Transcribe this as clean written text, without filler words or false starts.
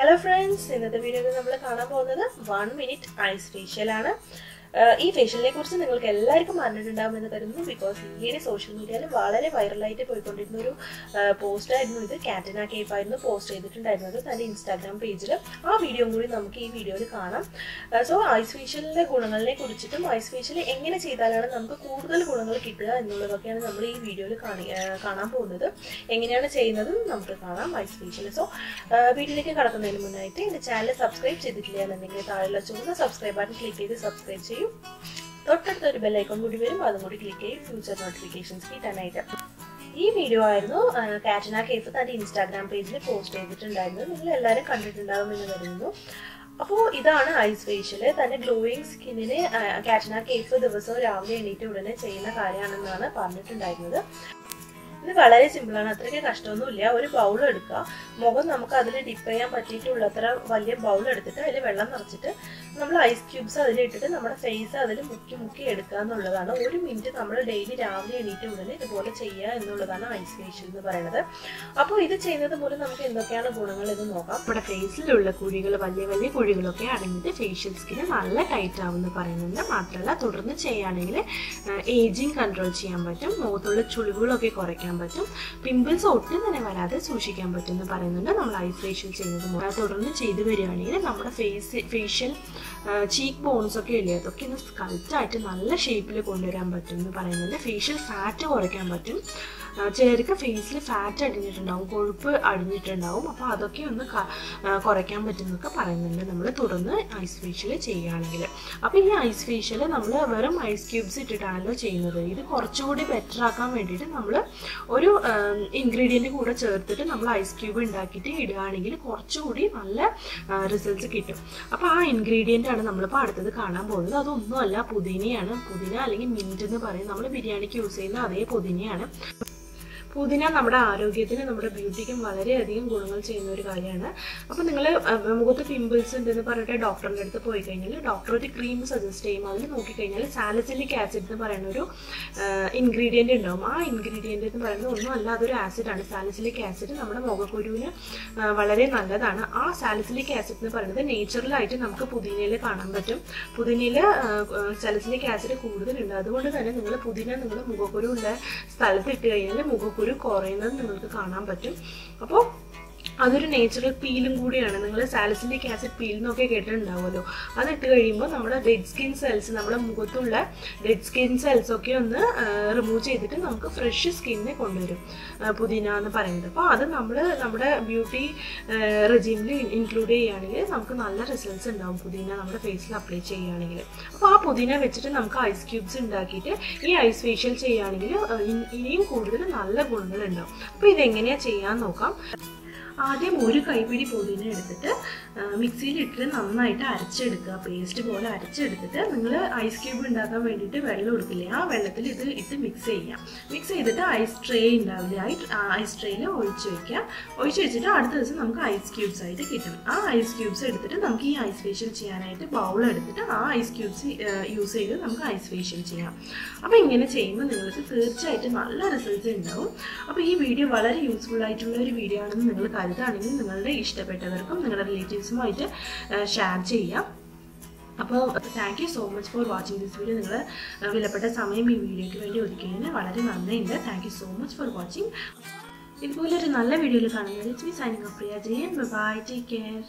Hello friends, in this video we will see 1 minute ice facial. This facial is because in social media viral post Katrina Kaif post Instagram page. This video so ice facial ice facial subscribe button click തൊട്ടടുത്ത bell icon കൂടി വരും അതും കൂടി click ചെയ്ത് future notifications കിട്ടാനായിട്ട് ഈ video ആയിരുന്നു കാട്രിന കൈഫ് തന്റെ ഇൻസ്റ്റാഗ്രാം പേജിൽ പോസ്റ്റ് ചെയ്തിട്ടുണ്ടായിരുന്നു നിങ്ങൾ എല്ലാവരും കണ്ടിട്ടുണ്ടാവും എന്ന് കരുതുന്നു അപ്പോൾ ഇതാണ് ഐസ് ഫേഷ്യൽ തന്നെ ഗ്ലോയിങ് സ്കിന്നിനെ കാട്രിന കൈഫ് ദിവസവും രാവിലെ എണീറ്റ് ഉടനെ ചെയ്യുന്ന കാര്യമാണെന്നാണ് പറഞ്ഞിട്ടുണ്ടായിരുന്നത് ഇത് വളരെ സിമ്പിൾ ആണ് അത്രയ്ക്ക് കഷ്ടമൊന്നുമില്ല ഒരു ബൗൾ എടുക്കുക മുഖം നമുക്ക് അതിൽ ഡിപ്പ് ചെയ്യാൻ പറ്റിയിട്ടുള്ള അത്ര വലിയ ബൗൾ എടുത്തിട്ട് അതിൽ വെള്ളം നിറച്ചിട്ട് നമ്മൾ ഐസ് ക്യൂബ്സ് അതിൽ ഇട്ടിട്ട് നമ്മുടെ ഫേസ് അതിൽ മുക്കി എടുക്കുക എന്നുള്ളതാണ് ഒരു മിനിറ്റ് നമ്മൾ ഡെയിലി രാവിലെ എണീറ്റ് ഉടനെ ഇതുപോലെ ചെയ്യുക എന്നുള്ളതാണ് ഐസ് ഫേഷ്യൽ എന്ന് പറയുന്നത് അപ്പോൾ ഇത് ചെയ്യുന്നത് മൂലം നമുക്ക് എന്തൊക്കെയാണ് ഗുണങ്ങൾ എന്ന് നോക്കാം നമ്മുടെ ഫേസിലുള്ള കുഴികൾ വലിയ വലിയ കുഴികളൊക്കെ അടങ്ങിയിട്ട് ഫേഷ്യൽ സ്കിന് നല്ല ടൈറ്റ് ആവുമെന്ന് പറയുന്നുണ്ട് മാത്രമല്ല തുടർന്ന് ചെയ്യുകയാണെങ്കിൽ ഏജിങ് കൺട്രോൾ ചെയ്യാൻ പറ്റും മുഖത്തുള്ള ചുളിവുകളൊക്കെ കുറയ്ക്കാൻ പറ്റും പിമ്പിൾസ് ഒട്ടും തന്നെ വരാതെ സൂക്ഷിക്കാൻ പറ്റും എന്ന് പറയുന്നുണ്ട് നമ്മൾ ഐസ് ഫേഷ്യൽ ചെയ്യുന്നത് തുടർന്ന് ചെയ്തു വരികയാണെങ്കിൽ നമ്മുടെ ഫേഷ്യൽ ചീക്ക് ബോൺസ് ഒക്കെ ഇല്ലേ അതൊക്കെ ഒന്ന് സ്കൾപ്റ്റ് ആയിട്ട് നല്ല ഷേപ്പിൽ കൊണ്ടുവരാൻ പറ്റും എന്ന് പറയുന്നുണ്ട് ഫേഷ്യൽ ഫാറ്റ് കുറയ്ക്കാൻ പറ്റും ചിലർക്ക് ഫേസിൽ ഫാറ്റ് അടിഞ്ഞിട്ടുണ്ടാവും കൊഴുപ്പ് അടിഞ്ഞിട്ടുണ്ടാവും അപ്പോൾ അതൊക്കെ ഒന്ന് കുറയ്ക്കാൻ പറ്റുമെന്നൊക്കെ പറയുന്നുണ്ട് നമ്മൾ തുടർന്ന് ഐസ് ഫേഷ്യൽ ചെയ്യുകയാണെങ്കിൽ അപ്പോൾ ഈ ഐസ് ഫേഷ്യൽ നമ്മൾ വെറും ഐസ് ക്യൂബ്സ് ഇട്ടിട്ടാണല്ലോ ചെയ്യുന്നത് ഇത് കുറച്ചുകൂടി ബെറ്റർ ആക്കാൻ വേണ്ടിയിട്ട് നമ്മൾ ഒരു ഇൻഗ്രീഡിയൻറ്റ് കൂടെ ചേർത്തിട്ട് നമ്മൾ ഐസ് ക്യൂബ് ഉണ്ടാക്കിയിട്ട് ഇടുകയാണെങ്കിൽ കുറച്ചുകൂടി നല്ല റിസൾട്ട്സ് കിട്ടും അപ്പോൾ ആ ഇൻഗ്രീഡിയൻ്റ് ആണ് നമ്മളിപ്പോൾ അടുത്തത് കാണാൻ പോകുന്നത് അതൊന്നുമല്ല പുതിനയാണ് പുതിന അല്ലെങ്കിൽ മിൻറ്റ് എന്ന് പറയും നമ്മൾ ബിരിയാണിക്ക് യൂസ് ചെയ്യുന്ന അതേ പുതിനയാണ് പുതിന നമ്മുടെ ആരോഗ്യത്തിനും നമ്മുടെ ബ്യൂട്ടിക്കും വളരെയധികം ഗുണങ്ങൾ ചെയ്യുന്ന ഒരു കാര്യമാണ് അപ്പോൾ നിങ്ങൾ മുഖത്ത് പിമ്പിൾസ് ഉണ്ടെന്ന് പറഞ്ഞിട്ട് ഡോക്ടറിൻ്റെ അടുത്ത് പോയി കഴിഞ്ഞാൽ ഡോക്ടർ ഒരു ക്രീം സജസ്റ്റ് ചെയ്യും അതിൽ നോക്കിക്കഴിഞ്ഞാൽ സാലിസിലിക് ആസിഡ് എന്ന് പറയുന്ന ഒരു ഇൻഗ്രീഡിയൻ്റ് ഉണ്ടാവും ആ ഇൻഗ്രീഡിയൻ്റ് എന്ന് പറയുന്നത് ഒന്നും അല്ല അതൊരു ആസിഡാണ് സാലിസിലിക് ആസിഡ് നമ്മുടെ മുഖക്കുരുവിന് വളരെ നല്ലതാണ് ആ സാലിസിലിക് ആസിഡ് എന്ന് പറയുന്നത് നേച്ചുറലായിട്ട് നമുക്ക് പുതിനയിൽ കാണാൻ പറ്റും പുതിനയിൽ സാലിസിലിക് ആസിഡ് കൂടുതലുണ്ട് അതുകൊണ്ട് തന്നെ നിങ്ങൾ പുതിന നിങ്ങൾ മുഖക്കുരു ഉള്ള സ്ഥലത്ത് ഇട്ട് കഴിഞ്ഞാൽ മുഖക്കുരു കുറയുന്നത് നിങ്ങൾക്ക് കാണാൻ പറ്റും അപ്പോൾ അതൊരു നേച്ചുറൽ പീലും കൂടിയാണ് നിങ്ങൾ സാലിസിലിക് ആസിഡ് പീൽ എന്നൊക്കെ കേട്ടിട്ടുണ്ടാവുമല്ലോ അതിട്ട് കഴിയുമ്പോൾ നമ്മുടെ ഡെഡ് സ്കിൻ സെൽസ് നമ്മുടെ മുഖത്തുള്ള ഡെഡ് സ്കിൻ സെൽസ് ഒക്കെ ഒന്ന് റിമൂവ് ചെയ്തിട്ട് നമുക്ക് ഫ്രഷ് സ്കിന്നിനെ കൊണ്ടുവരും പുതിന എന്ന് പറയുന്നത് അപ്പോൾ അത് നമ്മൾ നമ്മുടെ ബ്യൂട്ടി റെജീമിൽ ഇൻക്ലൂഡ് ചെയ്യുകയാണെങ്കിൽ നമുക്ക് നല്ല റിസൾട്ട്സ് ഉണ്ടാവും പുതിന നമ്മുടെ ഫേസിൽ അപ്ലൈ ചെയ്യുകയാണെങ്കിൽ അപ്പോൾ ആ പുതിന വെച്ചിട്ട് നമുക്ക് ഐസ് ക്യൂബ്സ് ഉണ്ടാക്കിയിട്ട് ഈ ഐസ് ഫേഷ്യൽ ചെയ്യുകയാണെങ്കിൽ ഇനിയും കൂടുതൽ നല്ല ഗുണങ്ങളുണ്ടാവും അപ്പോൾ ഇതെങ്ങനെയാണ് ചെയ്യാൻ നോക്കാം ആദ്യം ഒരു കൈപ്പിടി പുതിന എടുത്തിട്ട് മിക്സിയിൽ ഇട്ടിട്ട് നന്നായിട്ട് അരച്ചെടുക്കുക പേസ്റ്റ് പോലെ അരച്ചെടുത്തിട്ട് നിങ്ങൾ ഐസ് ക്യൂബ് ഉണ്ടാക്കാൻ വേണ്ടിയിട്ട് വെള്ളം എടുക്കില്ലേ ആ വെള്ളത്തിൽ ഇത് ഇട്ട് മിക്സ് ചെയ്യാം മിക്സ് ചെയ്തിട്ട് ഐസ് ട്രേ ഉണ്ടാവില്ല ഐസ് ട്രേയിൽ ഒഴിച്ച് വയ്ക്കുക ഒഴിച്ച് വെച്ചിട്ട് അടുത്ത ദിവസം നമുക്ക് ഐസ് ക്യൂബ്സ് ആയിട്ട് കിട്ടും ആ ഐസ് ക്യൂബ്സ് എടുത്തിട്ട് നമുക്ക് ഈ ഐസ് ഫേഷ്യൽ ചെയ്യാനായിട്ട് ബൗൾ എടുത്തിട്ട് ആ ഐസ് ക്യൂബ്സ് യൂസ് ചെയ്ത് നമുക്ക് ഐസ് ഫേഷ്യൽ ചെയ്യാം അപ്പോൾ ഇങ്ങനെ ചെയ്യുമ്പോൾ നിങ്ങൾക്ക് തീർച്ചയായിട്ടും നല്ല റിസൾട്ട്സ് ഉണ്ടാവും അപ്പോൾ ഈ വീഡിയോ വളരെ യൂസ്ഫുൾ ആയിട്ടുള്ള ഒരു വീഡിയോ ആണെന്ന് നിങ്ങൾ കരുതാണെങ്കിൽ നിങ്ങളുടെ ഇഷ്ടപ്പെട്ടവർക്കും നിങ്ങളുടെ റിലേറ്റീവ്സുമായിട്ട് ഷെയർ ചെയ്യാം അപ്പോൾ thank you so much for watching this video നിങ്ങൾ വിലപ്പെട്ട സമയം ഈ വീഡിയോയ്ക്ക് വേണ്ടി ഒതുക്കിയതിന് വളരെ നന്ദിയുണ്ട് thank you so much for watching ഇതുപോലൊരു നല്ല വീഡിയോയിൽ കാണുന്നത് it's me signing off Priya Jayan bye take care